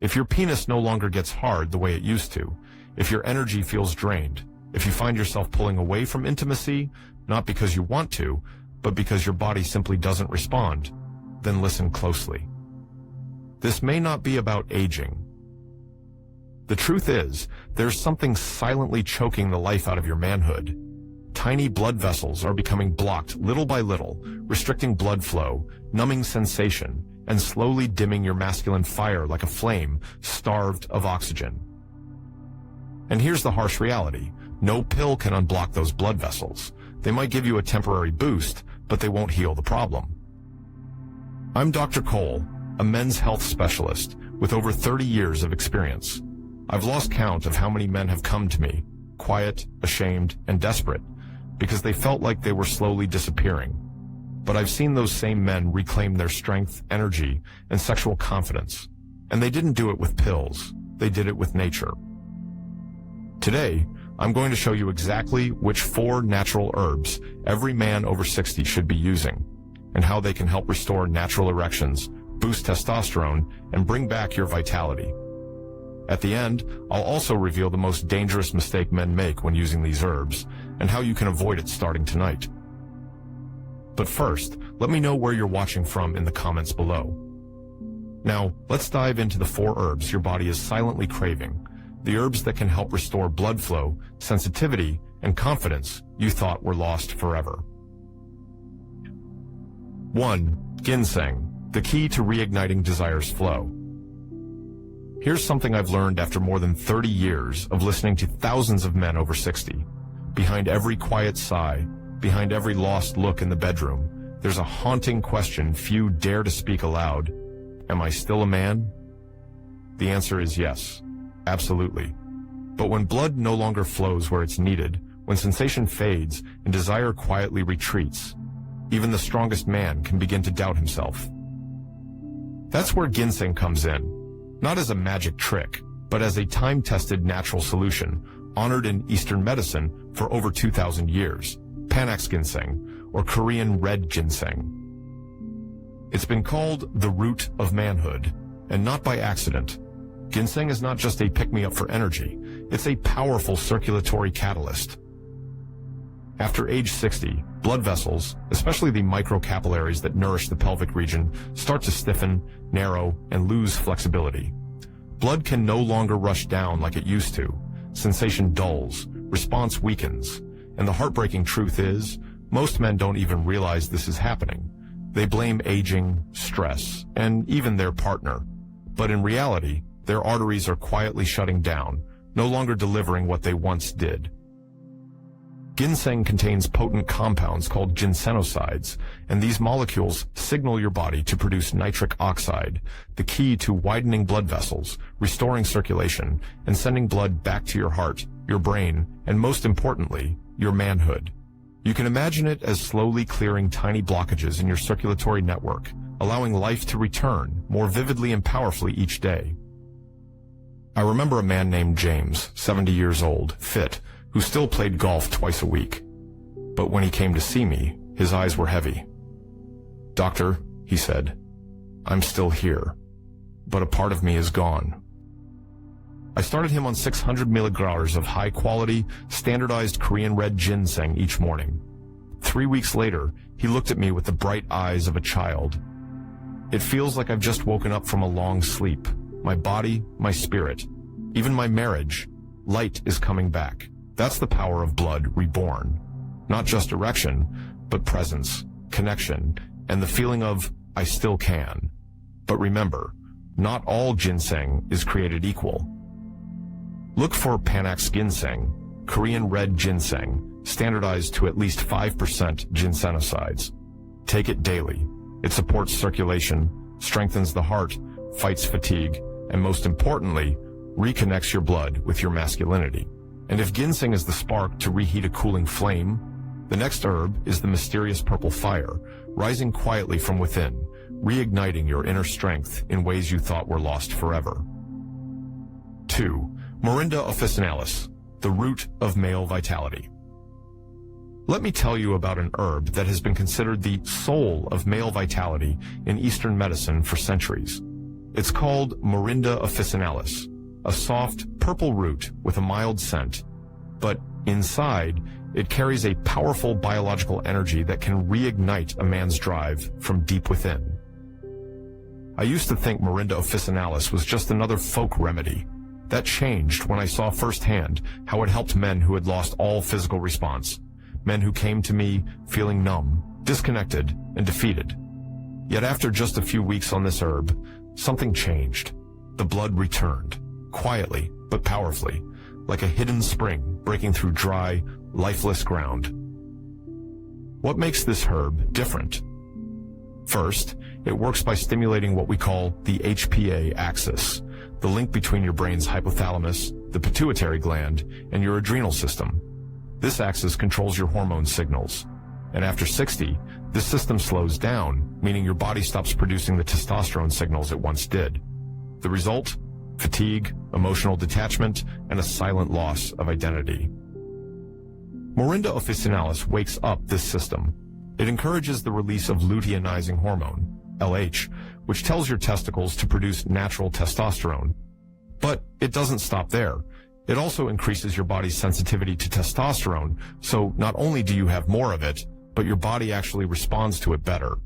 If your penis no longer gets hard the way it used to, if your energy feels drained, if you find yourself pulling away from intimacy, not because you want to, but because your body simply doesn't respond, then listen closely. This may not be about aging. The truth is, there's something silently choking the life out of your manhood. Tiny blood vessels are becoming blocked little by little, restricting blood flow, numbing sensation, and slowly dimming your masculine fire like a flame starved of oxygen. And here's the harsh reality. No pill can unblock those blood vessels. They might give you a temporary boost, but they won't heal the problem. I'm Dr. Cole, a men's health specialist with over 30 years of experience. I've lost count of how many men have come to me, quiet, ashamed, and desperate, because they felt like they were slowly disappearing. But I've seen those same men reclaim their strength, energy, and sexual confidence. And they didn't do it with pills. They did it with nature. Today, I'm going to show you exactly which 4 natural herbs every man over 60 should be using, and how they can help restore natural erections, boost testosterone, and bring back your vitality. At the end, I'll also reveal the most dangerous mistake men make when using these herbs, and how you can avoid it starting tonight. But first, let me know where you're watching from in the comments below. Now, let's dive into the 4 herbs your body is silently craving, the herbs that can help restore blood flow, sensitivity, and confidence you thought were lost forever. 1. Ginseng, the key to reigniting desire's flow. Here's something I've learned after more than 30 years of listening to thousands of men over 60. Behind every quiet sigh, behind every lost look in the bedroom, there's a haunting question few dare to speak aloud. Am I still a man? The answer is yes, absolutely. But when blood no longer flows where it's needed, when sensation fades and desire quietly retreats, even the strongest man can begin to doubt himself. That's where ginseng comes in. Not as a magic trick, but as a time-tested natural solution, honored in Eastern medicine for over 2,000 years. Panax ginseng, or Korean red ginseng. It's been called the root of manhood, and not by accident. Ginseng is not just a pick-me-up for energy, it's a powerful circulatory catalyst. After age 60, blood vessels, especially the microcapillaries that nourish the pelvic region, start to stiffen, narrow, and lose flexibility. Blood can no longer rush down like it used to. Sensation dulls, response weakens, and the heartbreaking truth is, most men don't even realize this is happening. They blame aging, stress, and even their partner. But in reality, their arteries are quietly shutting down, no longer delivering what they once did. Ginseng contains potent compounds called ginsenosides, and these molecules signal your body to produce nitric oxide, the key to widening blood vessels, restoring circulation, and sending blood back to your heart, your brain, and most importantly, your manhood. You can imagine it as slowly clearing tiny blockages in your circulatory network, allowing life to return more vividly and powerfully each day. I remember a man named James, 70 years old, fit, who still played golf twice a week. But when he came to see me, his eyes were heavy. "Doctor," he said, "I'm still here, but a part of me is gone." I started him on 600 milligrams of high-quality, standardized Korean red ginseng each morning. 3 weeks later, he looked at me with the bright eyes of a child. "It feels like I've just woken up from a long sleep. My body, my spirit, even my marriage, light is coming back." That's the power of blood reborn. Not just erection, but presence, connection, and the feeling of, I still can. But remember, not all ginseng is created equal. Look for Panax ginseng, Korean red ginseng, standardized to at least 5% ginsenosides. Take it daily. It supports circulation, strengthens the heart, fights fatigue, and most importantly, reconnects your blood with your masculinity. And if ginseng is the spark to reheat a cooling flame, the next herb is the mysterious purple fire, rising quietly from within, reigniting your inner strength in ways you thought were lost forever. 2. Morinda officinalis, the root of male vitality. Let me tell you about an herb that has been considered the soul of male vitality in Eastern medicine for centuries. It's called Morinda officinalis, a soft purple root with a mild scent, but inside, it carries a powerful biological energy that can reignite a man's drive from deep within. I used to think Morinda officinalis was just another folk remedy. That changed when I saw firsthand how it helped men who had lost all physical response, men who came to me feeling numb, disconnected, and defeated. Yet after just a few weeks on this herb, something changed. The blood returned, quietly but powerfully, like a hidden spring breaking through dry, lifeless ground. What makes this herb different? First, it works by stimulating what we call the HPA axis, the link between your brain's hypothalamus, the pituitary gland, and your adrenal system. This axis controls your hormone signals. And after 60, this system slows down, meaning your body stops producing the testosterone signals it once did. The result? Fatigue, emotional detachment, and a silent loss of identity. Morinda officinalis wakes up this system. It encourages the release of luteinizing hormone, LH, which tells your testicles to produce natural testosterone. But it doesn't stop there. It also increases your body's sensitivity to testosterone, so not only do you have more of it, but your body actually responds to it better.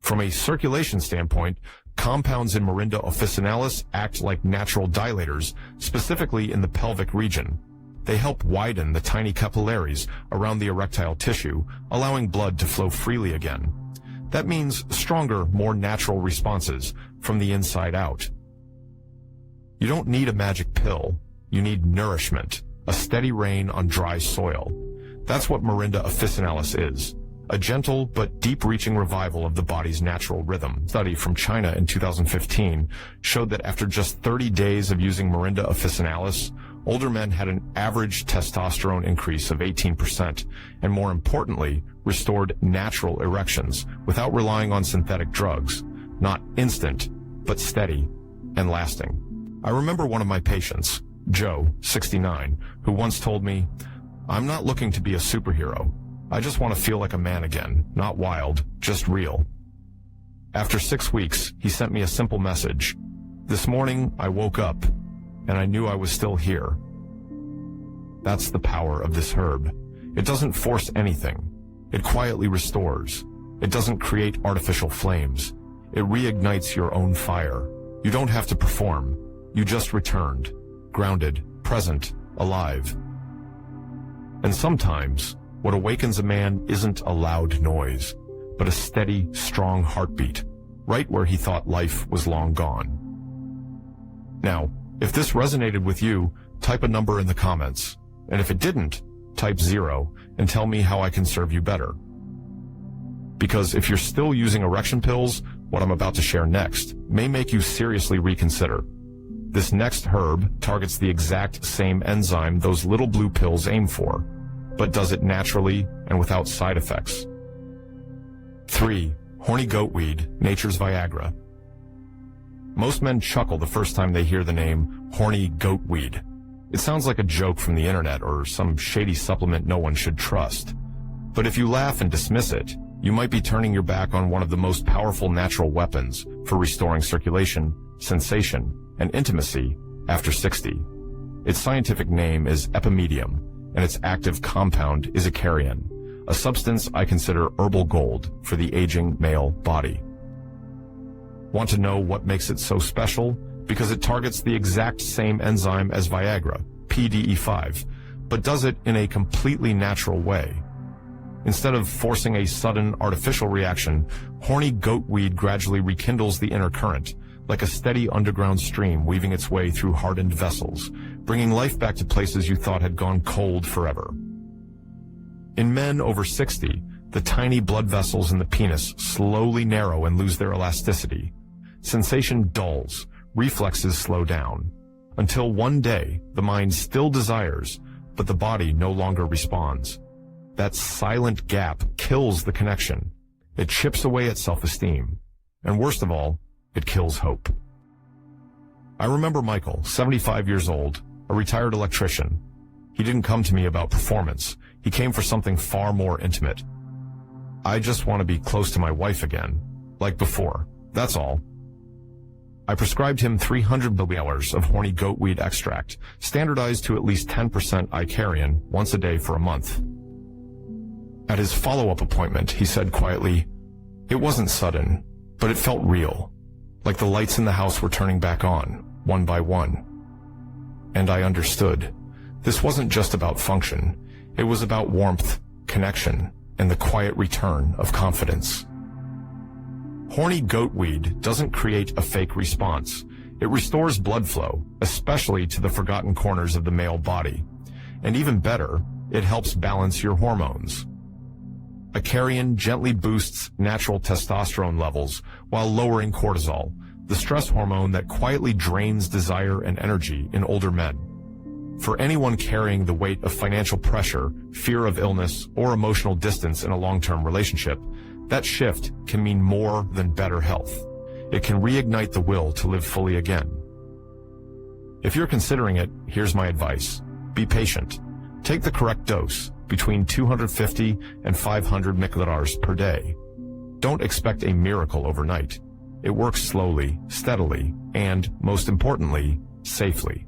From a circulation standpoint, compounds in Morinda officinalis act like natural dilators, specifically in the pelvic region. They help widen the tiny capillaries around the erectile tissue, allowing blood to flow freely again. That means stronger, more natural responses from the inside out. You don't need a magic pill. You need nourishment, a steady rain on dry soil. That's what Morinda officinalis is. A gentle but deep-reaching revival of the body's natural rhythm. A study from China in 2015 showed that after just 30 days of using Morinda officinalis, older men had an average testosterone increase of 18%, and more importantly, restored natural erections without relying on synthetic drugs. Not instant, but steady and lasting. I remember one of my patients, Joe, 69, who once told me, "I'm not looking to be a superhero. I just want to feel like a man again, not wild, just real." After 6 weeks, he sent me a simple message. "This morning, I woke up, and I knew I was still here." That's the power of this herb. It doesn't force anything. It quietly restores. It doesn't create artificial flames. It reignites your own fire. You don't have to perform. You just returned, grounded, present, alive. And sometimes, what awakens a man isn't a loud noise, but a steady, strong heartbeat, right where he thought life was long gone. Now, if this resonated with you, type a number in the comments. And if it didn't, type 0 and tell me how I can serve you better. Because if you're still using erection pills, what I'm about to share next may make you seriously reconsider. This next herb targets the exact same enzyme those little blue pills aim for, but does it naturally and without side effects. 3. Horny goatweed, nature's Viagra. Most men chuckle the first time they hear the name horny goatweed. It sounds like a joke from the internet or some shady supplement no one should trust. But if you laugh and dismiss it, you might be turning your back on one of the most powerful natural weapons for restoring circulation, sensation, and intimacy after 60. Its scientific name is epimedium, and its active compound is icarian, a substance I consider herbal gold for the aging male body. Want to know what makes it so special? Because it targets the exact same enzyme as Viagra, PDE5, but does it in a completely natural way. Instead of forcing a sudden artificial reaction, horny goatweed gradually rekindles the inner current, like a steady underground stream weaving its way through hardened vessels, bringing life back to places you thought had gone cold forever. In men over 60, the tiny blood vessels in the penis slowly narrow and lose their elasticity. Sensation dulls, reflexes slow down, until one day the mind still desires, but the body no longer responds. That silent gap kills the connection. It chips away at self-esteem. And worst of all, it kills hope. I remember Michael, 75 years old, a retired electrician. He didn't come to me about performance. He came for something far more intimate. "I just want to be close to my wife again, like before. That's all." I prescribed him 300 milliliters of horny goatweed extract, standardized to at least 10% Icarian, once a day for a month. At his follow-up appointment, he said quietly, "It wasn't sudden, but it felt real, like the lights in the house were turning back on, one by one." And I understood. This wasn't just about function. It was about warmth, connection, and the quiet return of confidence. Horny goatweed doesn't create a fake response. It restores blood flow, especially to the forgotten corners of the male body. And even better, it helps balance your hormones. Icarian gently boosts natural testosterone levels while lowering cortisol, the stress hormone that quietly drains desire and energy in older men. For anyone carrying the weight of financial pressure, fear of illness, or emotional distance in a long-term relationship, that shift can mean more than better health. It can reignite the will to live fully again. If you're considering it, here's my advice. Be patient. Take the correct dose, between 250 and 500 milliliters per day. Don't expect a miracle overnight. It works slowly, steadily, and, most importantly, safely.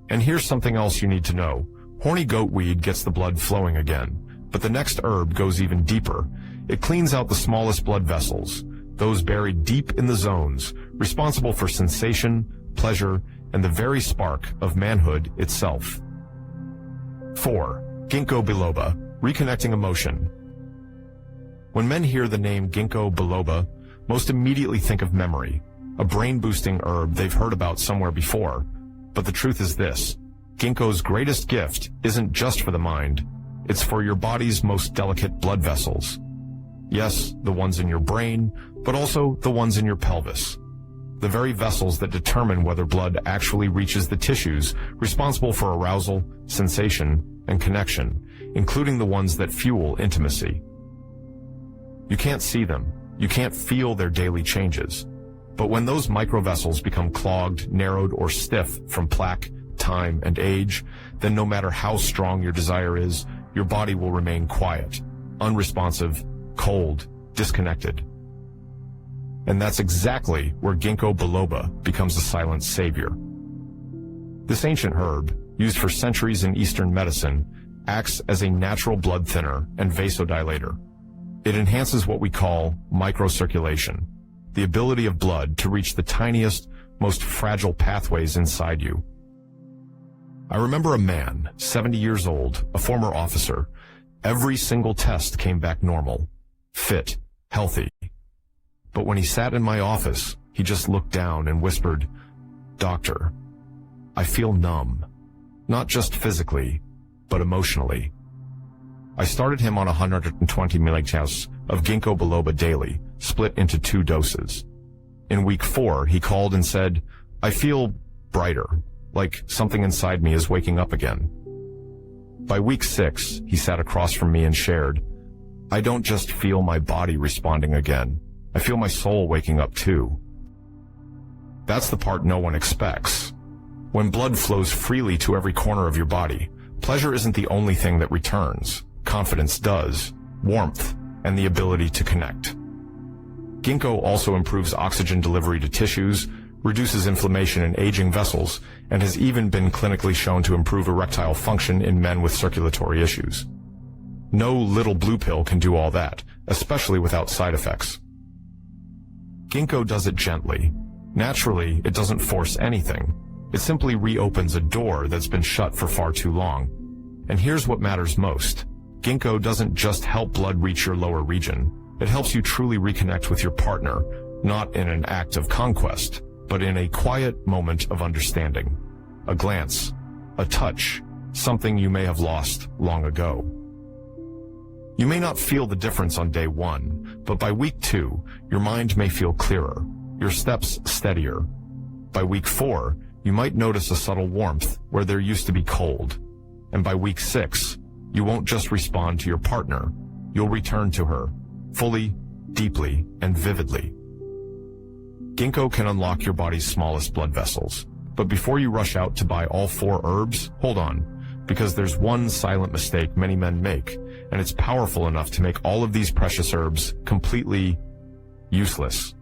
And here's something else you need to know. Horny goatweed gets the blood flowing again, but the next herb goes even deeper. It cleans out the smallest blood vessels, those buried deep in the zones, responsible for sensation, pleasure, and the very spark of manhood itself. 4. Ginkgo biloba, reconnecting emotion. When men hear the name ginkgo biloba, most immediately think of memory, a brain-boosting herb they've heard about somewhere before. But the truth is this: ginkgo's greatest gift isn't just for the mind, it's for your body's most delicate blood vessels. Yes, the ones in your brain, but also the ones in your pelvis. The very vessels that determine whether blood actually reaches the tissues responsible for arousal, sensation, and connection, including the ones that fuel intimacy. You can't see them, you can't feel their daily changes. But when those microvessels become clogged, narrowed, or stiff from plaque, time, and age, then no matter how strong your desire is, your body will remain quiet, unresponsive, cold, disconnected. And that's exactly where ginkgo biloba becomes a silent savior. This ancient herb, used for centuries in Eastern medicine, acts as a natural blood thinner and vasodilator. It enhances what we call microcirculation, the ability of blood to reach the tiniest, most fragile pathways inside you. I remember a man, 70 years old, a former officer. Every single test came back normal, fit, healthy. But when he sat in my office, he just looked down and whispered, "Doctor, I feel numb, not just physically, but emotionally." I started him on 120 milligrams of ginkgo biloba daily, split into 2 doses. In week 4, he called and said, "I feel brighter, like something inside me is waking up again." By week 6, he sat across from me and shared, "I don't just feel my body responding again, I feel my soul waking up too." That's the part no one expects. When blood flows freely to every corner of your body, pleasure isn't the only thing that returns. Confidence does, warmth, and the ability to connect. Ginkgo also improves oxygen delivery to tissues, reduces inflammation in aging vessels, and has even been clinically shown to improve erectile function in men with circulatory issues. No little blue pill can do all that, especially without side effects. Ginkgo does it gently. Naturally, it doesn't force anything. It simply reopens a door that's been shut for far too long. And here's what matters most. Ginkgo doesn't just help blood reach your lower region. It helps you truly reconnect with your partner, not in an act of conquest, but in a quiet moment of understanding. A glance, a touch, something you may have lost long ago. You may not feel the difference on day 1, but by week 2, your mind may feel clearer, your steps steadier. By week 4, you might notice a subtle warmth where there used to be cold. And by week 6, you won't just respond to your partner, you'll return to her, fully, deeply, and vividly. Ginkgo can unlock your body's smallest blood vessels. But before you rush out to buy all 4 herbs, hold on, because there's one silent mistake many men make, and it's powerful enough to make all of these precious herbs completely useless.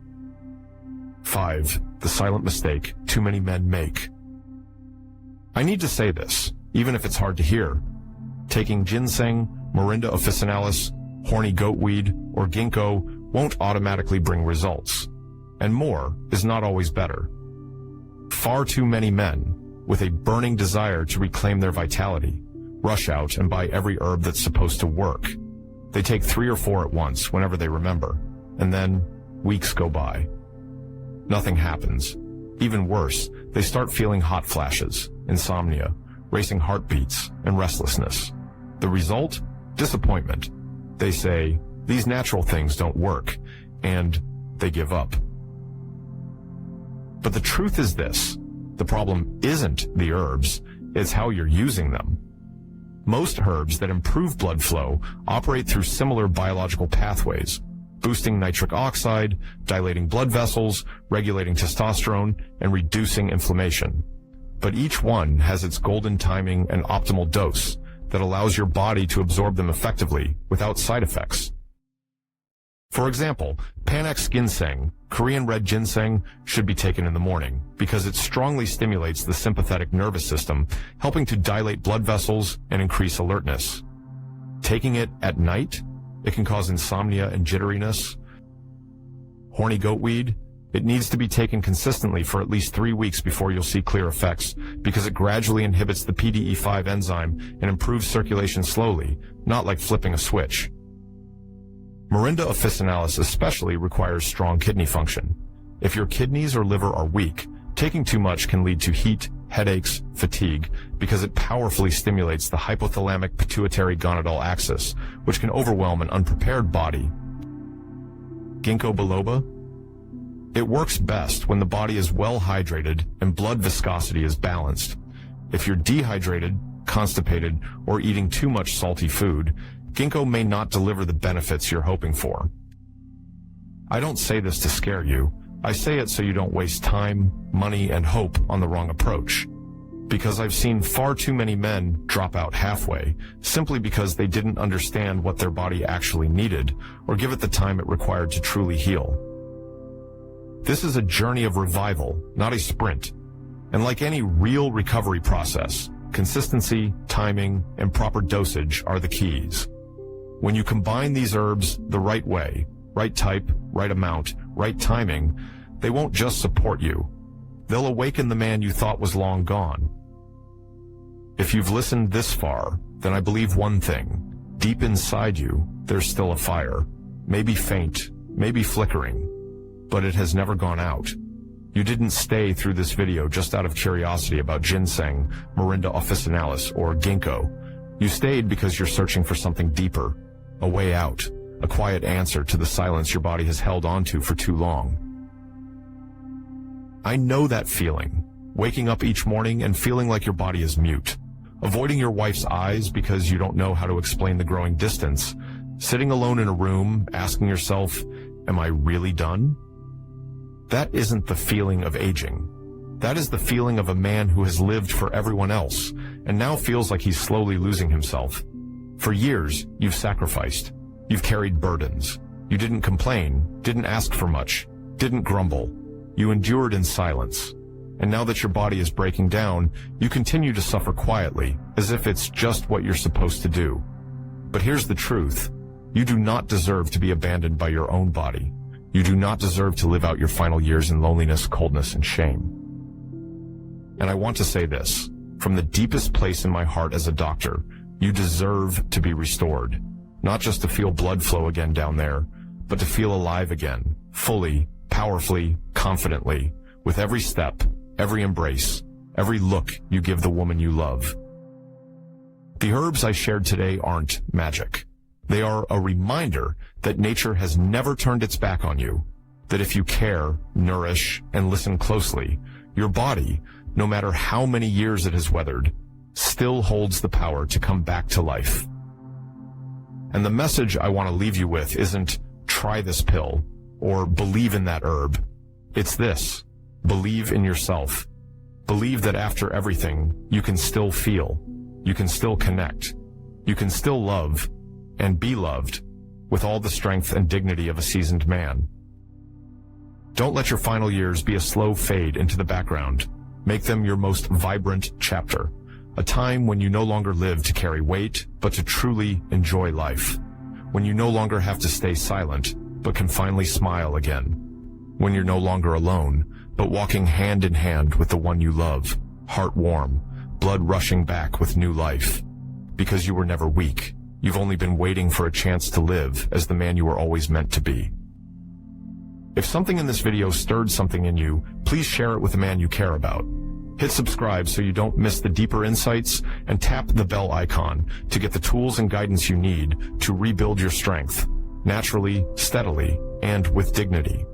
5. The silent mistake too many men make. I need to say this, even if it's hard to hear. Taking ginseng, Morinda officinalis, horny goatweed, or ginkgo won't automatically bring results. And more is not always better. Far too many men, with a burning desire to reclaim their vitality, rush out and buy every herb that's supposed to work. They take 3 or 4 at once whenever they remember, and then weeks go by. Nothing happens. Even worse, they start feeling hot flashes, insomnia, racing heartbeats, and restlessness. The result? Disappointment. They say, these natural things don't work, and they give up. But the truth is this: the problem isn't the herbs, it's how you're using them. Most herbs that improve blood flow operate through similar biological pathways, boosting nitric oxide, dilating blood vessels, regulating testosterone, and reducing inflammation. But each one has its golden timing and optimal dose that allows your body to absorb them effectively without side effects. For example, Panax ginseng, Korean red ginseng, should be taken in the morning because it strongly stimulates the sympathetic nervous system, helping to dilate blood vessels and increase alertness. Taking it at night, it can cause insomnia and jitteriness. Horny goatweed, it needs to be taken consistently for at least 3 weeks before you'll see clear effects because it gradually inhibits the PDE5 enzyme and improves circulation slowly, not like flipping a switch. Morinda officinalis especially requires strong kidney function. If your kidneys or liver are weak, taking too much can lead to heat, headaches, fatigue, because it powerfully stimulates the hypothalamic pituitary gonadal axis, which can overwhelm an unprepared body. Ginkgo biloba? It works best when the body is well hydrated and blood viscosity is balanced. If you're dehydrated, constipated, or eating too much salty food, ginkgo may not deliver the benefits you're hoping for. I don't say this to scare you. I say it so you don't waste time, money, and hope on the wrong approach. Because I've seen far too many men drop out halfway, simply because they didn't understand what their body actually needed, or give it the time it required to truly heal. This is a journey of revival, not a sprint. And like any real recovery process, consistency, timing, and proper dosage are the keys. When you combine these herbs the right way, right type, right amount, right timing, they won't just support you. They'll awaken the man you thought was long gone. If you've listened this far, then I believe one thing. Deep inside you, there's still a fire. Maybe faint, maybe flickering, but it has never gone out. You didn't stay through this video just out of curiosity about ginseng, Morinda officinalis, or ginkgo. You stayed because you're searching for something deeper, a way out, a quiet answer to the silence your body has held onto for too long. I know that feeling, waking up each morning and feeling like your body is mute, avoiding your wife's eyes because you don't know how to explain the growing distance, sitting alone in a room, asking yourself, am I really done? That isn't the feeling of aging. That is the feeling of a man who has lived for everyone else and now feels like he's slowly losing himself. For years, you've sacrificed. You've carried burdens. You didn't complain, didn't ask for much, didn't grumble. You endured in silence. And now that your body is breaking down, you continue to suffer quietly, as if it's just what you're supposed to do. But here's the truth. You do not deserve to be abandoned by your own body. You do not deserve to live out your final years in loneliness, coldness, and shame. And I want to say this, from the deepest place in my heart as a doctor, you deserve to be restored. Not just to feel blood flow again down there, but to feel alive again, fully, powerfully, confidently, with every step, every embrace, every look you give the woman you love. The herbs I shared today aren't magic. They are a reminder that nature has never turned its back on you, that if you care, nourish, and listen closely, your body, no matter how many years it has weathered, still holds the power to come back to life. And the message I want to leave you with isn't try this pill or believe in that herb. It's this: believe in yourself. Believe that after everything, you can still feel, you can still connect, you can still love, and be loved with all the strength and dignity of a seasoned man. Don't let your final years be a slow fade into the background. Make them your most vibrant chapter, a time when you no longer live to carry weight, but to truly enjoy life. When you no longer have to stay silent, but can finally smile again. When you're no longer alone, but walking hand in hand with the one you love, heart warm, blood rushing back with new life. Because you were never weak. You've only been waiting for a chance to live as the man you were always meant to be. If something in this video stirred something in you, please share it with a man you care about. Hit subscribe so you don't miss the deeper insights, and tap the bell icon to get the tools and guidance you need to rebuild your strength, naturally, steadily, and with dignity.